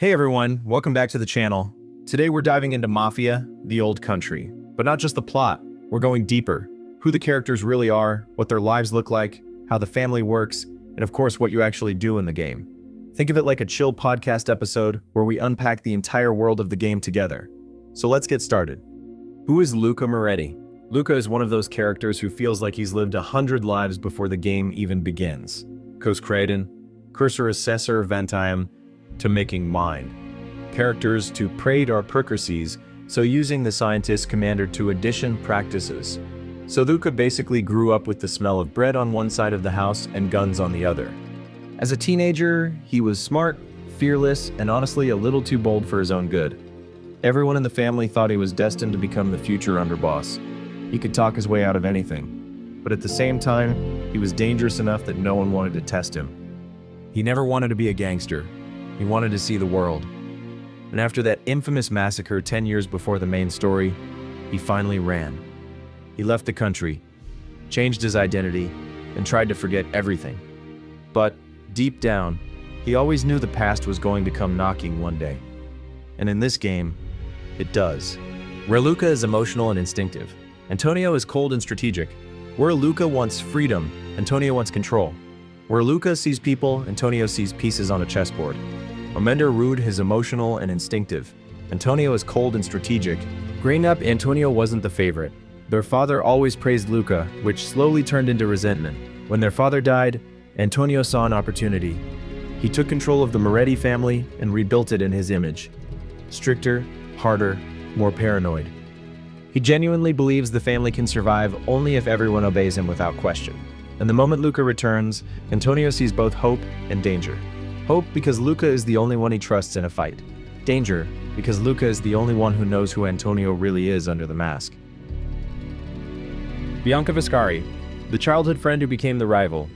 Hey everyone, welcome back to the channel. Today we're diving into Mafia, the old country. But not just the plot, we're going deeper. Who the characters really are, what their lives look like, how the family works, and of course what you actually do in the game. Think of it like a chill podcast episode where we unpack the entire world of the game together. So let's get started. Who is Luca Moretti? Luca is one of those characters who feels like he's lived 100 lives before the game even begins. Cos Craden, Cursor Assessor Ventium, to making mind. Characters to prayed or percurses, so using the scientist commander to addition practices. So Luca basically grew up with the smell of bread on one side of the house and guns on the other. As a teenager, he was smart, fearless, and honestly a little too bold for his own good. Everyone in the family thought he was destined to become the future underboss. He could talk his way out of anything. But at the same time, he was dangerous enough that no one wanted to test him. He never wanted to be a gangster. He wanted to see the world. And after that infamous massacre 10 years before the main story, he finally ran. He left the country, changed his identity, and tried to forget everything. But deep down, he always knew the past was going to come knocking one day. And in this game, it does. Where Luca is emotional and instinctive, Antonio is cold and strategic. Where Luca wants freedom, Antonio wants control. Where Luca sees people, Antonio sees pieces on a chessboard. Omender Rude is emotional and instinctive. Antonio is cold and strategic. Growing up, Antonio wasn't the favorite. Their father always praised Luca, which slowly turned into resentment. When their father died, Antonio saw an opportunity. He took control of the Moretti family and rebuilt it in his image. Stricter, harder, more paranoid. He genuinely believes the family can survive only if everyone obeys him without question. And the moment Luca returns, Antonio sees both hope and danger. Hope because Luca is the only one he trusts in a fight. Danger because Luca is the only one who knows who Antonio really is under the mask. Bianca Viscari, the childhood friend who became the rival.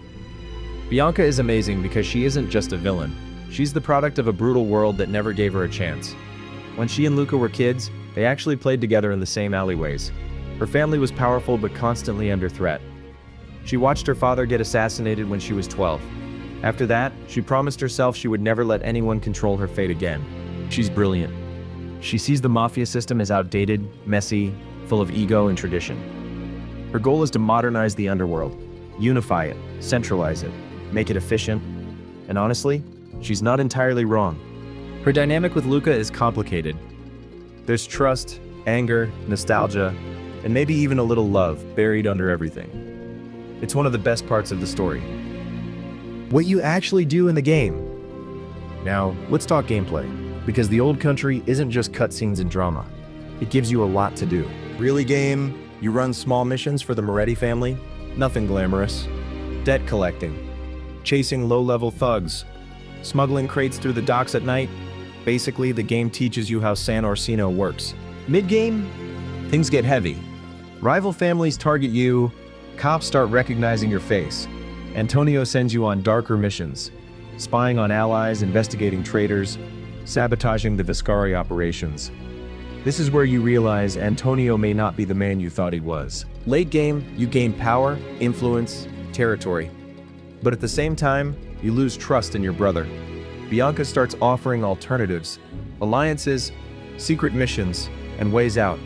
Bianca is amazing because she isn't just a villain. She's the product of a brutal world that never gave her a chance. When she and Luca were kids, they actually played together in the same alleyways. Her family was powerful but constantly under threat. She watched her father get assassinated when she was 12. After that, she promised herself she would never let anyone control her fate again. She's brilliant. She sees the mafia system as outdated, messy, full of ego and tradition. Her goal is to modernize the underworld, unify it, centralize it, make it efficient. And honestly, she's not entirely wrong. Her dynamic with Luca is complicated. There's trust, anger, nostalgia, and maybe even a little love buried under everything. It's one of the best parts of the story. What you actually do in the game. Now, let's talk gameplay, because the old country isn't just cutscenes and drama. It gives you a lot to do. Really game, you run small missions for the Moretti family, nothing glamorous. Debt collecting, chasing low-level thugs, smuggling crates through the docks at night. Basically, the game teaches you how San Orsino works. Mid-game, things get heavy. Rival families target you, cops start recognizing your face. Antonio sends you on darker missions, spying on allies, investigating traitors, sabotaging the Viscari operations. This is where you realize Antonio may not be the man you thought he was. Late game, you gain power, influence, territory. But at the same time, you lose trust in your brother. Bianca starts offering alternatives, alliances, secret missions, and ways out.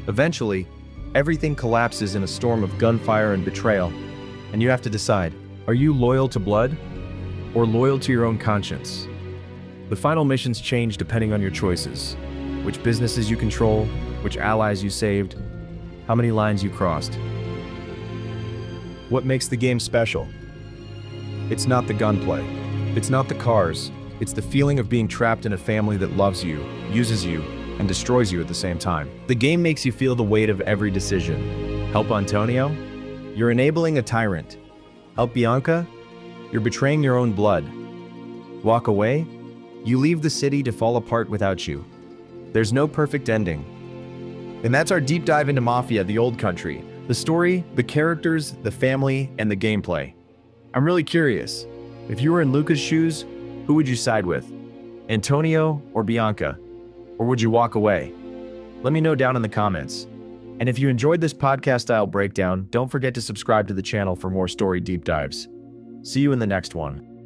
Eventually, everything collapses in a storm of gunfire and betrayal, and you have to decide. Are you loyal to blood, or loyal to your own conscience? The final missions change depending on your choices. Which businesses you control, which allies you saved, how many lines you crossed. What makes the game special? It's not the gunplay. It's not the cars. It's the feeling of being trapped in a family that loves you, uses you, and destroys you at the same time. The game makes you feel the weight of every decision. Help Antonio? You're enabling a tyrant. Help Bianca? You're betraying your own blood. Walk away? You leave the city to fall apart without you. There's no perfect ending. And that's our deep dive into Mafia, the old country. The story, the characters, the family, and the gameplay. I'm really curious. If you were in Luca's shoes, who would you side with? Antonio or Bianca? Or would you walk away? Let me know down in the comments. And if you enjoyed this podcast-style breakdown, don't forget to subscribe to the channel for more story deep dives. See you in the next one.